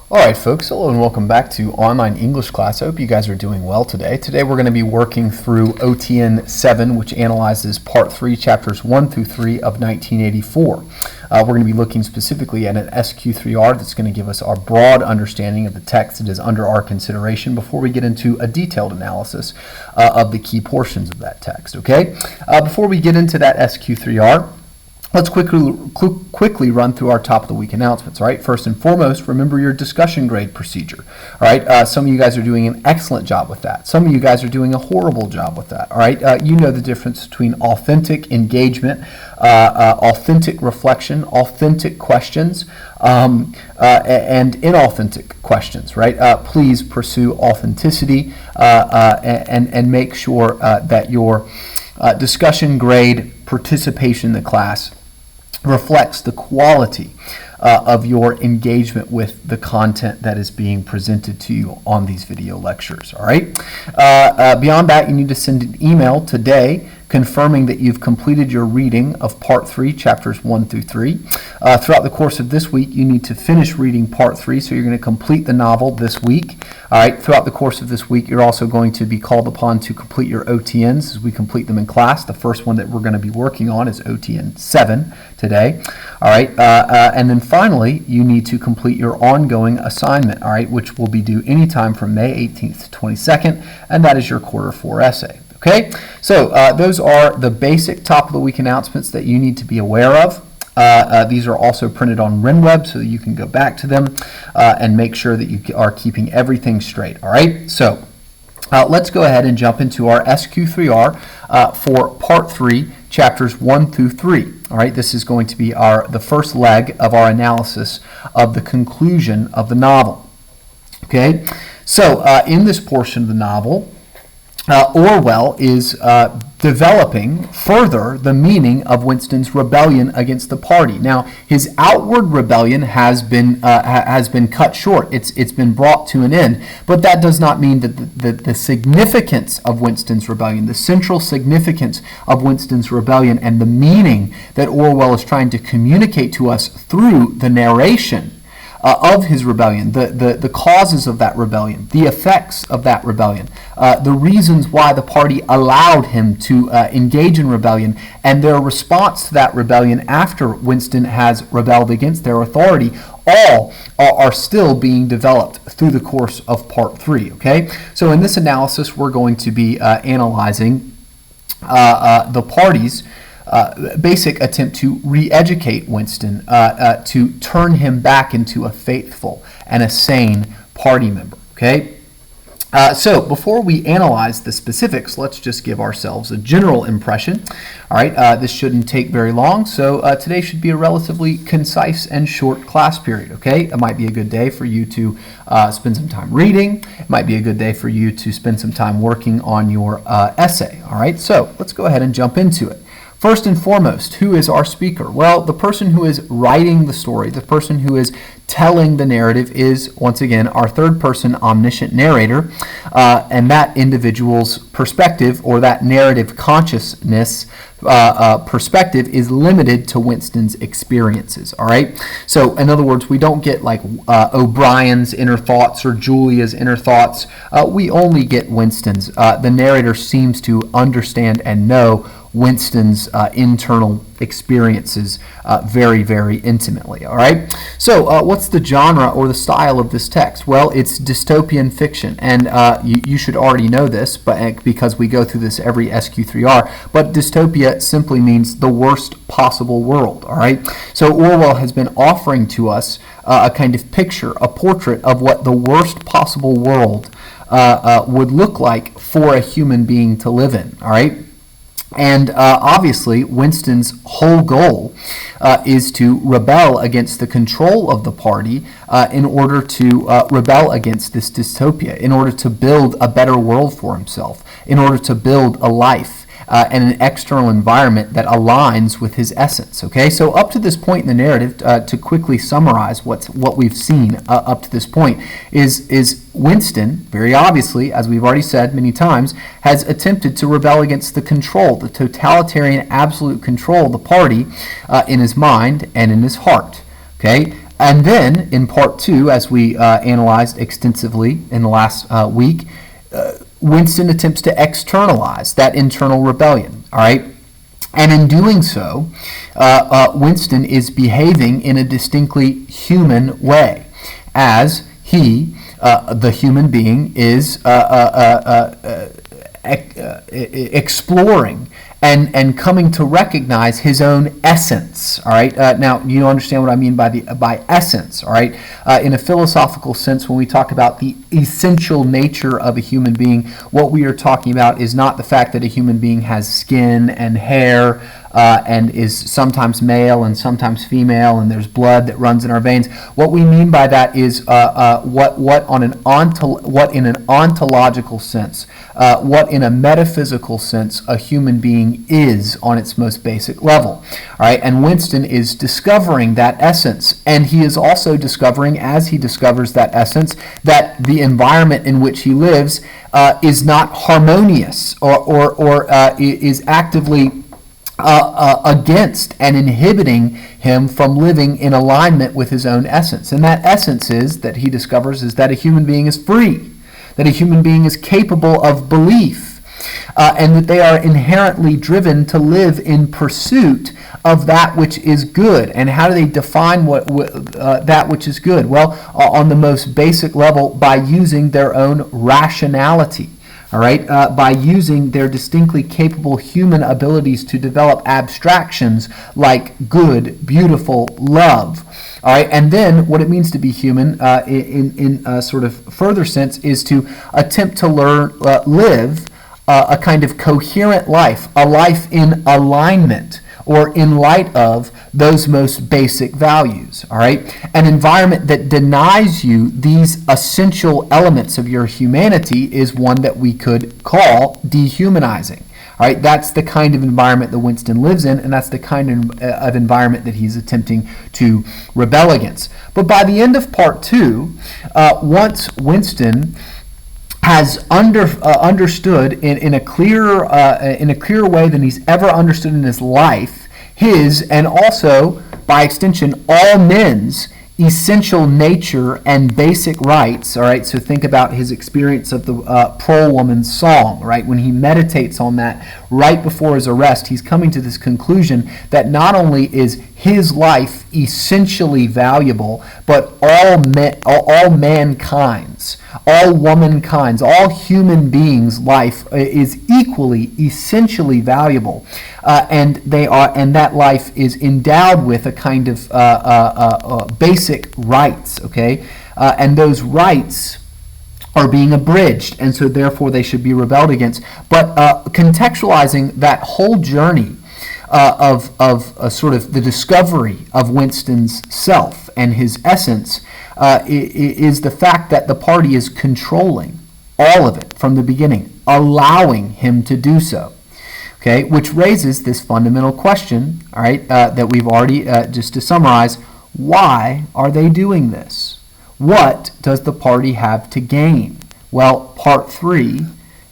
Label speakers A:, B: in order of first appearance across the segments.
A: Alright folks, hello and welcome back to online English class. I hope you guys are doing well today. Today we're going to be working through OTN 7, which analyzes Part 3, Chapters 1 through 3 of 1984. We're going to be looking specifically at an SQ3R that's going to give us our broad understanding of the text that is under our consideration before we get into a detailed analysis of the key portions of that text. Okay? Before we get into that SQ3R, let's quickly run through our top of the week announcements. All right, first and foremost, remember your discussion grade procedure. All right, some of you guys are doing an excellent job with that. Some of you guys are doing a horrible job with that. All right, you know the difference between authentic engagement, authentic reflection, authentic questions, and inauthentic questions. Right, please pursue authenticity and make sure that your discussion grade participation in the class reflects the quality of your engagement with the content that is being presented to you on these video lectures. All right. Beyond that, you need to send an email today confirming that you've completed your reading of Part 3, Chapters 1 through 3. Throughout the course of this week, you need to finish reading Part 3, so you're going to complete the novel this week. All right. Throughout the course of this week, you're also going to be called upon to complete your OTNs as we complete them in class. The first one that we're going to be working on is OTN 7 today. All right. And then finally, you need to complete your ongoing assignment, all right, which will be due anytime from May 18th to 22nd, and that is your Quarter 4 essay. Okay, so those are the basic top of the week announcements that you need to be aware of. These are also printed on RenWeb so that you can go back to them and make sure that you are keeping everything straight. All right, so let's go ahead and jump into our SQ3R for Part 3, Chapters 1 through 3. All right, this is going to be the first leg of our analysis of the conclusion of the novel. Okay, so in this portion of the novel, Orwell is developing further the meaning of Winston's rebellion against the party. Now, his outward rebellion has been cut short. It's been brought to an end, but that does not mean that the significance of Winston's rebellion, the central significance of Winston's rebellion, and the meaning that Orwell is trying to communicate to us through the narration of his rebellion, the causes of that rebellion, the effects of that rebellion, the reasons why the party allowed him to engage in rebellion, and their response to that rebellion after Winston has rebelled against their authority, all are still being developed through the course of Part 3. Okay, so in this analysis, we're going to be analyzing the party's basic attempt to re-educate Winston, to turn him back into a faithful and a sane party member. Okay, so before we analyze the specifics, let's just give ourselves a general impression. All right, this shouldn't take very long, so today should be a relatively concise and short class period. Okay, it might be a good day for you to spend some time reading. It might be a good day for you to spend some time working on your essay. All right, so let's go ahead and jump into it. First and foremost, who is our speaker? Well, the person who is writing the story, the person who is telling the narrative is, once again, our third-person omniscient narrator, and that individual's perspective or that narrative consciousness perspective is limited to Winston's experiences. All right. So, in other words, we don't get like O'Brien's inner thoughts or Julia's inner thoughts. We only get Winston's. The narrator seems to understand and know Winston's internal experiences very, very intimately. All right. So, what's the genre or the style of this text? Well, it's dystopian fiction, and you should already know this, but because we go through this every SQ3R. But dystopia simply means the worst possible world. All right. So Orwell has been offering to us a kind of picture, a portrait of what the worst possible world would look like for a human being to live in. All right. And obviously, Winston's whole goal is to rebel against the control of the party in order to rebel against this dystopia, in order to build a better world for himself, in order to build a life and an external environment that aligns with his essence. Okay, so up to this point in the narrative, to quickly summarize what we've seen up to this point, is Winston, very obviously, as we've already said many times, has attempted to rebel against the control, the totalitarian absolute control of the party in his mind and in his heart. Okay, And then in part 2, as we analyzed extensively in the last week, Winston attempts to externalize that internal rebellion, all right? And in doing so, Winston is behaving in a distinctly human way, as he, the human being, is exploring and coming to recognize his own essence. All right. Now you understand what I mean by essence. All right. In a philosophical sense, when we talk about the essential nature of a human being, what we are talking about is not the fact that a human being has skin and hair and is sometimes male and sometimes female, and there's blood that runs in our veins. What we mean by that is what in an ontological sense, what in a metaphysical sense a human being is on its most basic level. All right, and Winston is discovering that essence, and he is also discovering, as he discovers that essence, that the environment in which he lives is not harmonious or is actively against and inhibiting him from living in alignment with his own essence. And that essence is, that he discovers, is that a human being is free, that a human being is capable of belief, and that they are inherently driven to live in pursuit of that which is good. And how do they define that which is good? Well, on the most basic level, by using their own rationality. All right, by using their distinctly capable human abilities to develop abstractions like good, beautiful, love. All right, and then what it means to be human in a sort of further sense is to attempt to live a kind of coherent life, a life in alignment or in light of those most basic values, all right? An environment that denies you these essential elements of your humanity is one that we could call dehumanizing, all right? That's the kind of environment that Winston lives in, and that's the kind of environment that he's attempting to rebel against. But by the end of part 2, once Winston has understood in a clearer way than he's ever understood in his life, his, and also by extension all men's, essential nature and basic rights. All right, so think about his experience of the Pearl Woman's song. Right, when he meditates on that right before his arrest, he's coming to this conclusion that not only is his life essentially valuable, but all mankind's, all womankind's, all human beings' life is equally, essentially valuable, and that life is endowed with a kind of basic rights. Okay, and those rights are being abridged, and so therefore they should be rebelled against. But contextualizing that whole journey of sort of the discovery of Winston's self and his essence is the fact that the party is controlling all of it from the beginning, allowing him to do so. Okay, which raises this fundamental question, all right, that we've already, just to summarize, why are they doing this? What does the party have to gain? Well, part 3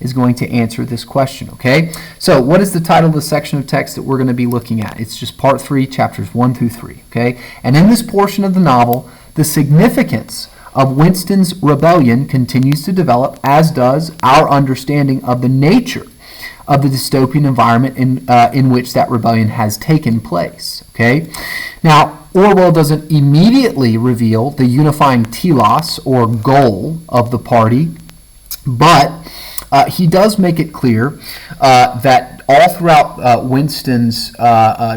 A: is going to answer this question, okay? So what is the title of the section of text that we're going to be looking at? It's just part 3, chapters 1 through 3, okay? And in this portion of the novel, the significance of Winston's rebellion continues to develop, as does our understanding of the nature of the dystopian environment in which that rebellion has taken place, okay? Now, Orwell doesn't immediately reveal the unifying telos, or goal, of the party, but he does make it clear that all throughout Winston's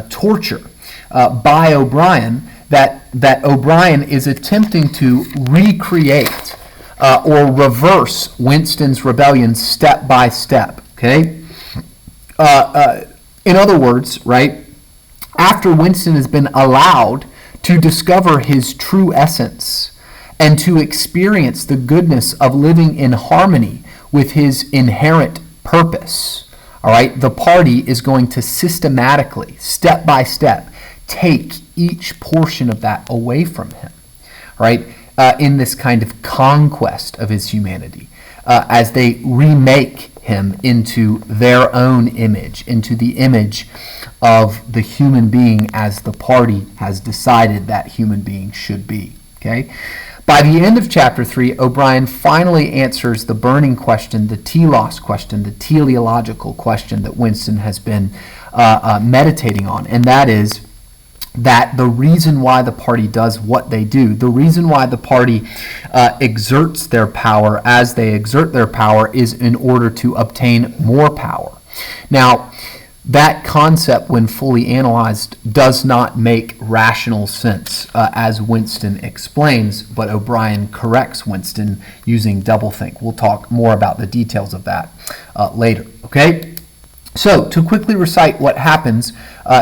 A: torture by O'Brien, that O'Brien is attempting to recreate or reverse Winston's rebellion step by step, okay? In other words, right, after Winston has been allowed to discover his true essence and to experience the goodness of living in harmony with his inherent purpose, all right, the party is going to systematically, step by step, take each portion of that away from him, right, in this kind of conquest of his humanity. as they remake him into their own image, into the image of the human being as the party has decided that human being should be. Okay? By the end of chapter 3, O'Brien finally answers the burning question, the telos question, the teleological question that Winston has been meditating on, and that is that the reason why the party does what they do, the reason why the party exerts their power as they exert their power is in order to obtain more power. Now, that concept, when fully analyzed, does not make rational sense, as Winston explains, but O'Brien corrects Winston using doublethink. We'll talk more about the details of that later, okay? So, to quickly recite what happens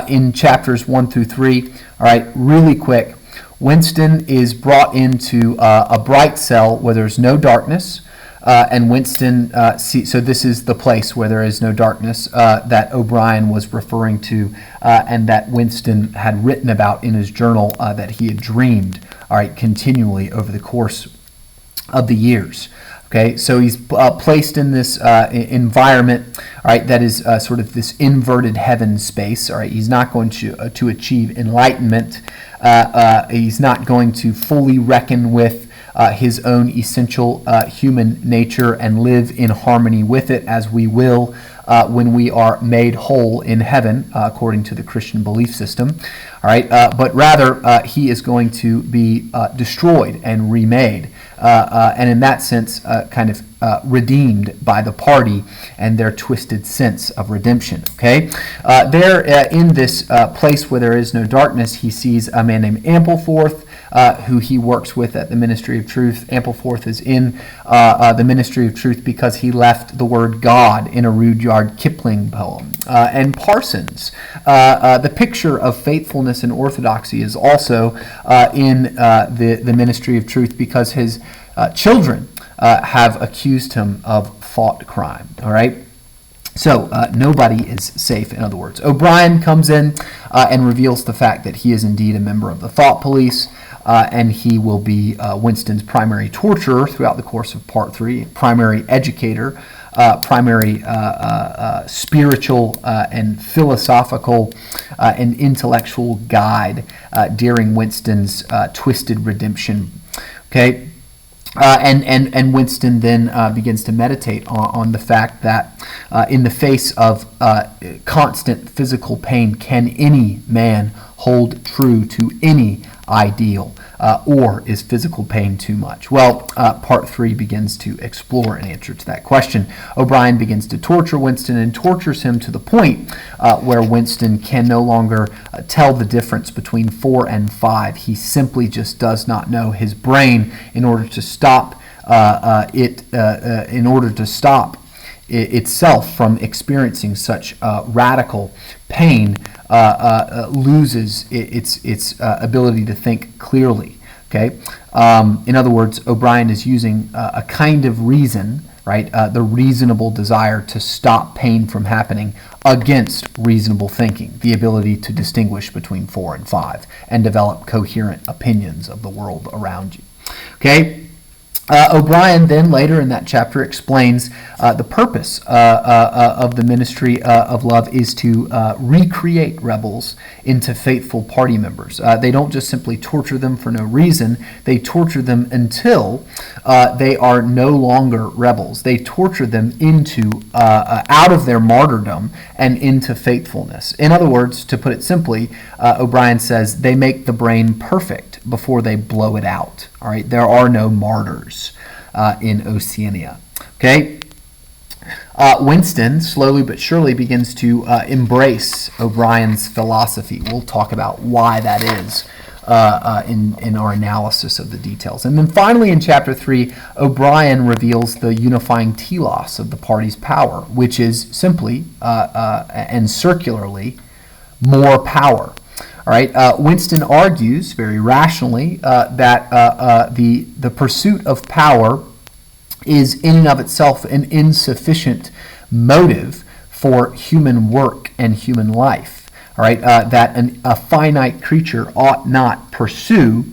A: in chapters 1 through 3, all right, really quick. Winston is brought into a bright cell where there's no darkness, and Winston so this is the place where there is no darkness that O'Brien was referring to, and that Winston had written about in his journal that he had dreamed, all right, continually over the course of the years. Okay, so he's placed in this environment, all right, that is sort of this inverted heaven space. All right, he's not going to achieve enlightenment. He's not going to fully reckon with his own essential human nature and live in harmony with it, as we will when we are made whole in heaven, according to the Christian belief system. All right, but rather he is going to be destroyed and remade, and in that sense, kind of redeemed by the party and their twisted sense of redemption. Okay, there in this place where there is no darkness, he sees a man named Ampleforth, who he works with at the Ministry of Truth. Ampleforth is in the Ministry of Truth because he left the word God in a Rudyard Kipling poem. And Parsons, the picture of faithfulness and orthodoxy, is also in the Ministry of Truth because his children have accused him of thought crime. All right? So nobody is safe, in other words. O'Brien comes in and reveals the fact that he is indeed a member of the thought police, and he will be Winston's primary torturer throughout the course of Part 3, primary educator, primary spiritual and philosophical and intellectual guide during Winston's twisted redemption. Okay? And Winston then begins to meditate on the fact that in the face of constant physical pain, can any man hold true to any ideal, or is physical pain too much? Well, Part 3 begins to explore an answer to that question. O'Brien begins to torture Winston and tortures him to the point where Winston can no longer tell the difference between 4 and 5. He simply just does not know. His brain, in order to stop itself from experiencing such radical pain, loses its ability to think clearly. Okay, in other words, O'Brien is using a kind of reason, right? The reasonable desire to stop pain from happening against reasonable thinking, the ability to distinguish between 4 and 5, and develop coherent opinions of the world around you. Okay. O'Brien then later in that chapter explains the purpose of the ministry of love is to recreate rebels into faithful party members. They don't just simply torture them for no reason. They torture them until they are no longer rebels. They torture them into out of their martyrdom and into faithfulness. In other words, to put it simply, O'Brien says they make the brain perfect before they blow it out. All right, there are no martyrs in Oceania. Okay, Winston slowly but surely begins to embrace O'Brien's philosophy. We'll talk about why that is in our analysis of the details. And then finally in chapter 3, O'Brien reveals the unifying telos of the party's power, which is simply and circularly more power. All right. Winston argues very rationally that the pursuit of power is in and of itself an insufficient motive for human work and human life. All right. That a finite creature ought not pursue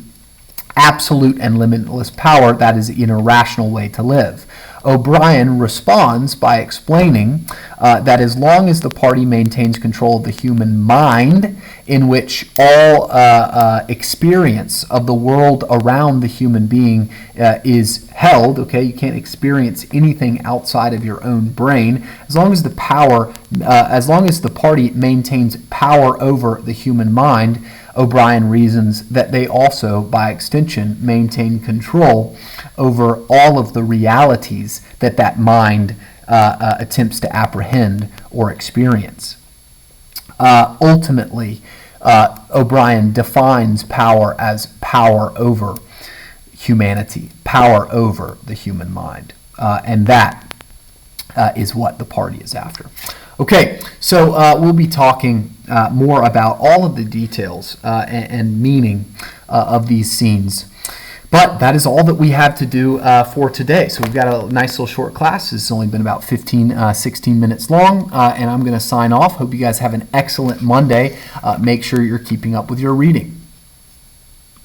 A: absolute and limitless power. That is an irrational way to live. O'Brien responds by explaining that as long as the party maintains control of the human mind, in which all experience of the world around the human being is held, okay, you can't experience anything outside of your own brain, as long as the party maintains power over the human mind, O'Brien reasons that they also, by extension, maintain control over all of the realities that mind attempts to apprehend or experience. Ultimately, O'Brien defines power as power over humanity, power over the human mind, and that is what the party is after. Okay, so we'll be talking more about all of the details and meaning of these scenes. But that is all that we have to do for today. So we've got a nice little short class. It's only been about 16 minutes long, and I'm going to sign off. Hope you guys have an excellent Monday. Make sure you're keeping up with your reading.